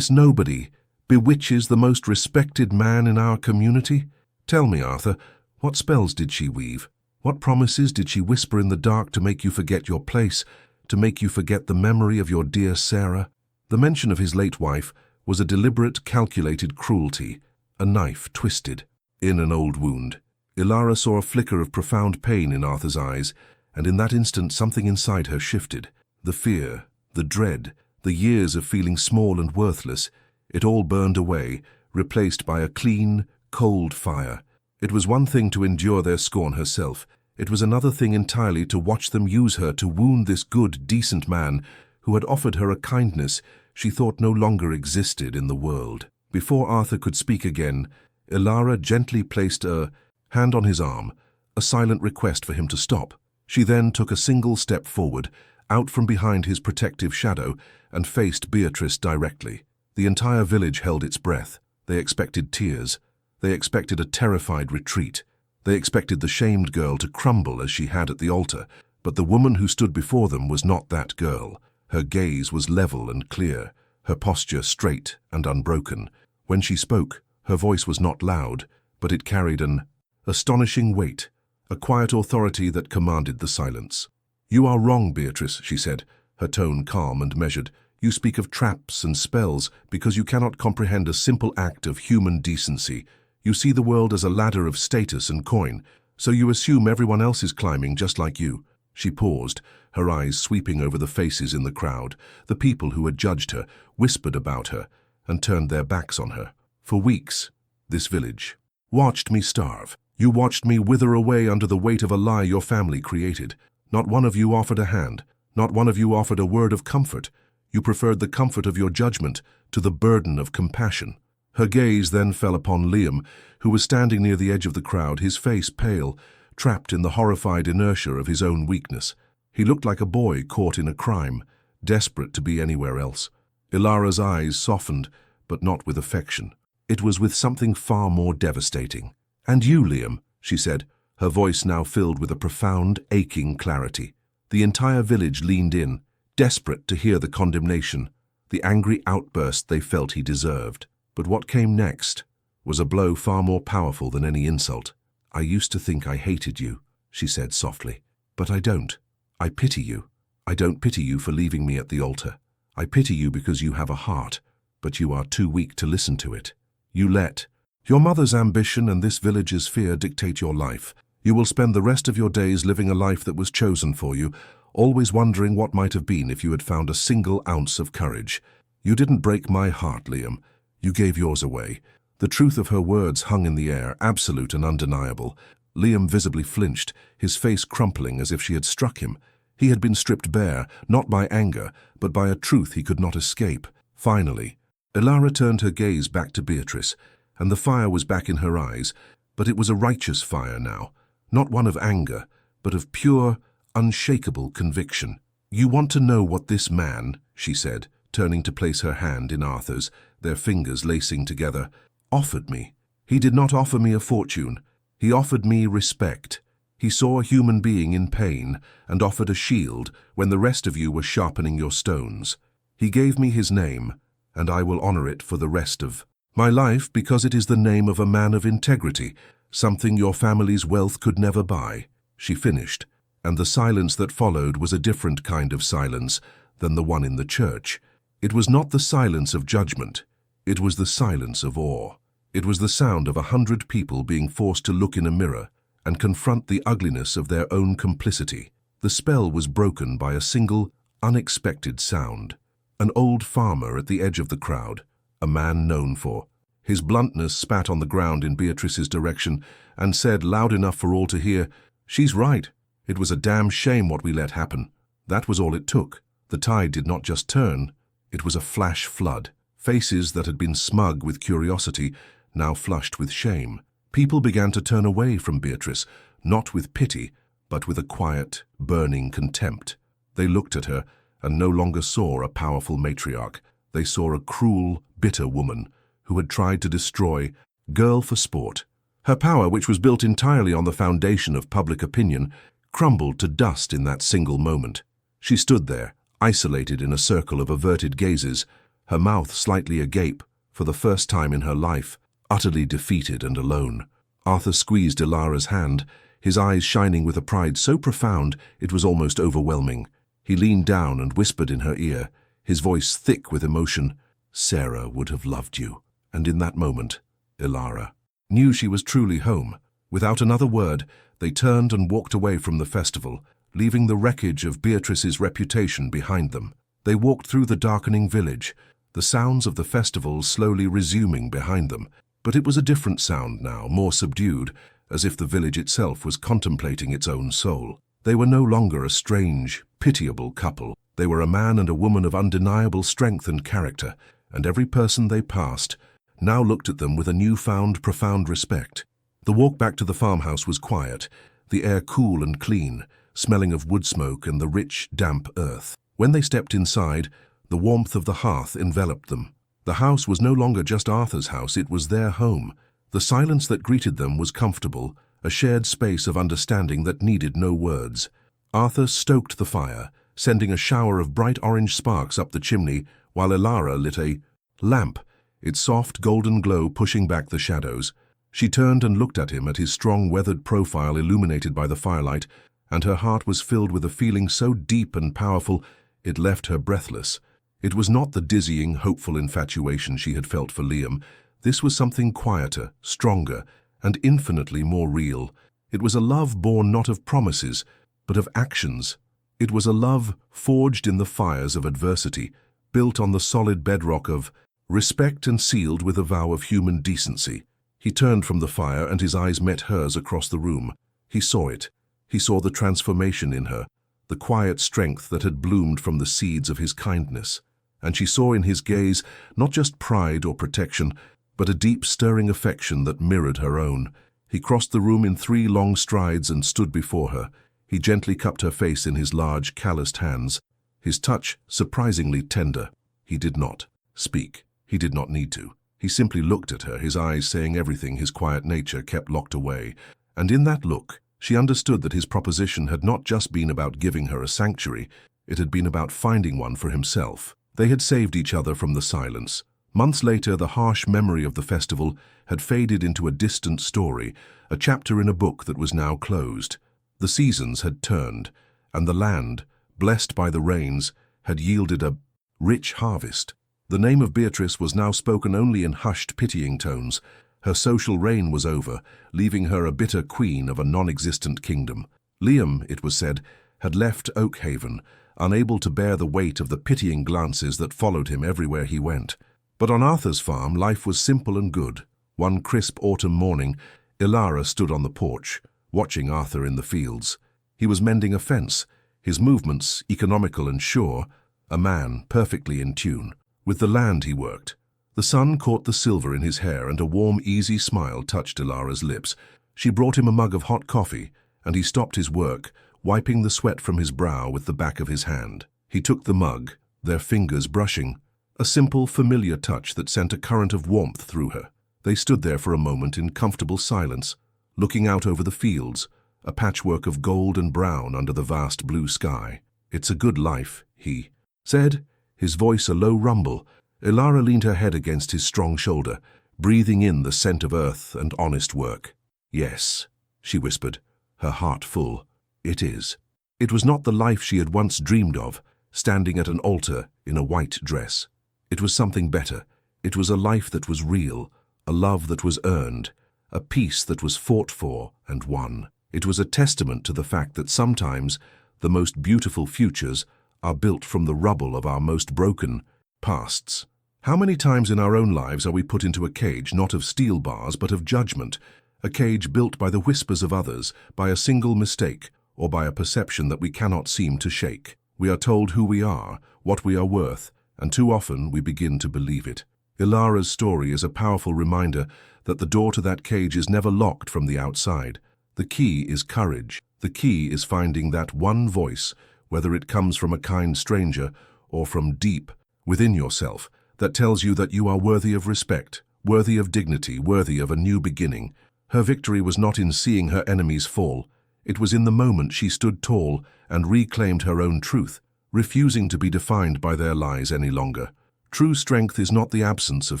nobody bewitches the most respected man in our community? Tell me, Arthur, what spells did she weave? What promises did she whisper in the dark to make you forget your place, to make you forget the memory of your dear Sarah? The mention of his late wife was a deliberate, calculated cruelty, a knife twisted in an old wound. Ilara saw a flicker of profound pain in Arthur's eyes, and in that instant something inside her shifted. The fear, the dread, the years of feeling small and worthless, it all burned away, replaced by a clean, cold fire. It was one thing to endure their scorn herself. It was another thing entirely to watch them use her to wound this good, decent man who had offered her a kindness she thought no longer existed in the world. Before Arthur could speak again, Ilara gently placed a hand on his arm, a silent request for him to stop. She then took a single step forward, out from behind his protective shadow, and faced Beatrice directly. The entire village held its breath. They expected tears. They expected a terrified retreat. They expected the shamed girl to crumble as she had at the altar, but the woman who stood before them was not that girl. Her gaze was level and clear, her posture straight and unbroken. When she spoke, her voice was not loud, but it carried an astonishing weight, a quiet authority that commanded the silence. "You are wrong, Beatrice," she said, her tone calm and measured. "You speak of traps and spells because you cannot comprehend a simple act of human decency. You see the world as a ladder of status and coin, so you assume everyone else is climbing just like you." She paused, her eyes sweeping over the faces in the crowd. The people who had judged her, whispered about her, and turned their backs on her. For weeks, this village watched me starve. You watched me wither away under the weight of a lie your family created. Not one of you offered a hand. Not one of you offered a word of comfort. You preferred the comfort of your judgment to the burden of compassion. Her gaze then fell upon Liam, who was standing near the edge of the crowd, his face pale, trapped in the horrified inertia of his own weakness. He looked like a boy caught in a crime, desperate to be anywhere else. Ilara's eyes softened, but not with affection. It was with something far more devastating. "And you, Liam," she said, her voice now filled with a profound, aching clarity. The entire village leaned in, desperate to hear the condemnation, the angry outburst they felt he deserved. But what came next was a blow far more powerful than any insult. "I used to think I hated you," she said softly, "but I don't. I pity you. I don't pity you for leaving me at the altar. I pity you because you have a heart, but you are too weak to listen to it. You let your mother's ambition and this village's fear dictate your life. You will spend the rest of your days living a life that was chosen for you, always wondering what might have been if you had found a single ounce of courage. You didn't break my heart, Liam. You gave yours away." The truth of her words hung in the air, absolute and undeniable. Liam visibly flinched, his face crumpling as if she had struck him. He had been stripped bare, not by anger, but by a truth he could not escape. Finally, Ilara turned her gaze back to Beatrice, and the fire was back in her eyes, but it was a righteous fire now, not one of anger, but of pure, unshakable conviction. "You want to know what this man," she said, turning to place her hand in Arthur's, their fingers lacing together, "offered me. He did not offer me a fortune. He offered me respect. He saw a human being in pain and offered a shield when the rest of you were sharpening your stones. He gave me his name, and I will honor it for the rest of my life because it is the name of a man of integrity, something your family's wealth could never buy." She finished, and the silence that followed was a different kind of silence than the one in the church. It was not the silence of judgment. It was the silence of awe. It was the sound of 100 people being forced to look in a mirror and confront the ugliness of their own complicity. The spell was broken by a single, unexpected sound. An old farmer at the edge of the crowd, a man known for his bluntness, spat on the ground in Beatrice's direction and said loud enough for all to hear, "She's right. It was a damn shame what we let happen." That was all it took. The tide did not just turn, it was a flash flood. Faces that had been smug with curiosity now flushed with shame. People began to turn away from Beatrice, not with pity, but with a quiet, burning contempt. They looked at her and no longer saw a powerful matriarch. They saw a cruel, bitter woman who had tried to destroy girl for sport. Her power, which was built entirely on the foundation of public opinion, crumbled to dust in that single moment. She stood there, isolated in a circle of averted gazes, her mouth slightly agape, for the first time in her life, utterly defeated and alone. Arthur squeezed Ilara's hand, his eyes shining with a pride so profound it was almost overwhelming. He leaned down and whispered in her ear, his voice thick with emotion, "Sarah would have loved you." And in that moment, Ilara knew she was truly home. Without another word, they turned and walked away from the festival, leaving the wreckage of Beatrice's reputation behind them. They walked through the darkening village, the sounds of the festival slowly resuming behind them. But it was a different sound now, more subdued, as if the village itself was contemplating its own soul. They were no longer a strange, pitiable couple. They were a man and a woman of undeniable strength and character, and every person they passed now looked at them with a newfound, profound respect. The walk back to the farmhouse was quiet, the air cool and clean, smelling of wood smoke and the rich, damp earth. When they stepped inside, the warmth of the hearth enveloped them. The house was no longer just Arthur's house, it was their home. The silence that greeted them was comfortable, a shared space of understanding that needed no words. Arthur stoked the fire, sending a shower of bright orange sparks up the chimney, while Ilara lit a lamp, its soft golden glow pushing back the shadows. She turned and looked at him, at his strong, weathered profile illuminated by the firelight, and her heart was filled with a feeling so deep and powerful it left her breathless. It was not the dizzying, hopeful infatuation she had felt for Liam. This was something quieter, stronger, and infinitely more real. It was a love born not of promises, but of actions. It was a love forged in the fires of adversity, built on the solid bedrock of respect and sealed with a vow of human decency. He turned from the fire and his eyes met hers across the room. He saw it. He saw the transformation in her, the quiet strength that had bloomed from the seeds of his kindness. And she saw in his gaze not just pride or protection, but a deep, stirring affection that mirrored her own. He crossed the room in 3 long strides and stood before her. He gently cupped her face in his large, calloused hands, his touch surprisingly tender. He did not speak. He did not need to. He simply looked at her, his eyes saying everything his quiet nature kept locked away. And in that look, she understood that his proposition had not just been about giving her a sanctuary, it had been about finding one for himself. They had saved each other from the silence. Months later, the harsh memory of the festival had faded into a distant story, a chapter in a book that was now closed. The seasons had turned, and the land, blessed by the rains, had yielded a rich harvest. The name of Beatrice was now spoken only in hushed, pitying tones. Her social reign was over, leaving her a bitter queen of a non-existent kingdom. Liam, it was said, had left Oakhaven, unable to bear the weight of the pitying glances that followed him everywhere he went. But on Arthur's farm, life was simple and good. One crisp autumn morning, Ilara stood on the porch, watching Arthur in the fields. He was mending a fence, his movements economical and sure, a man perfectly in tune. With the land he worked. The sun caught the silver in his hair and a warm, easy smile touched Ilara's lips. She brought him a mug of hot coffee, and he stopped his work, wiping the sweat from his brow with the back of his hand. He took the mug, their fingers brushing, a simple, familiar touch that sent a current of warmth through her. They stood there for a moment in comfortable silence, looking out over the fields, a patchwork of gold and brown under the vast blue sky. "It's a good life," he said, his voice a low rumble. Ilara leaned her head against his strong shoulder, breathing in the scent of earth and honest work. "Yes," she whispered, her heart full. "It is." It was not the life she had once dreamed of, standing at an altar in a white dress. It was something better. It was a life that was real, a love that was earned, a peace that was fought for and won. It was a testament to the fact that sometimes the most beautiful futures are built from the rubble of our most broken pasts. How many times in our own lives are we put into a cage not of steel bars but of judgment, a cage built by the whispers of others, by a single mistake, or by a perception that we cannot seem to shake? We are told who we are, what we are worth, and too often we begin to believe it. Ilara's story is a powerful reminder that the door to that cage is never locked from the outside. The key is courage. The key is finding that one voice, whether it comes from a kind stranger or from deep within yourself, that tells you that you are worthy of respect, worthy of dignity, worthy of a new beginning. Her victory was not in seeing her enemies fall. It was in the moment she stood tall and reclaimed her own truth, refusing to be defined by their lies any longer. True strength is not the absence of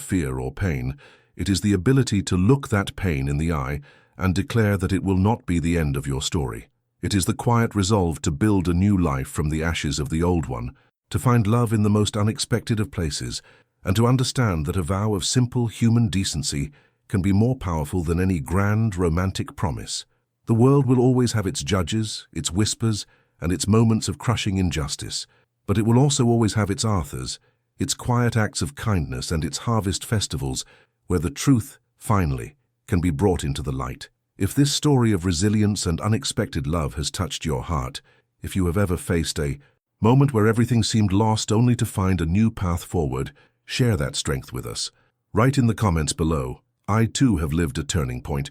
fear or pain. It is the ability to look that pain in the eye and declare that it will not be the end of your story. It is the quiet resolve to build a new life from the ashes of the old one, to find love in the most unexpected of places, and to understand that a vow of simple human decency can be more powerful than any grand romantic promise. The world will always have its judges, its whispers, and its moments of crushing injustice, but it will also always have its Arthurs, its quiet acts of kindness, and its harvest festivals where the truth, finally, can be brought into the light. If this story of resilience and unexpected love has touched your heart, if you have ever faced a moment where everything seemed lost only to find a new path forward, share that strength with us. Write in the comments below, I too have lived a turning point.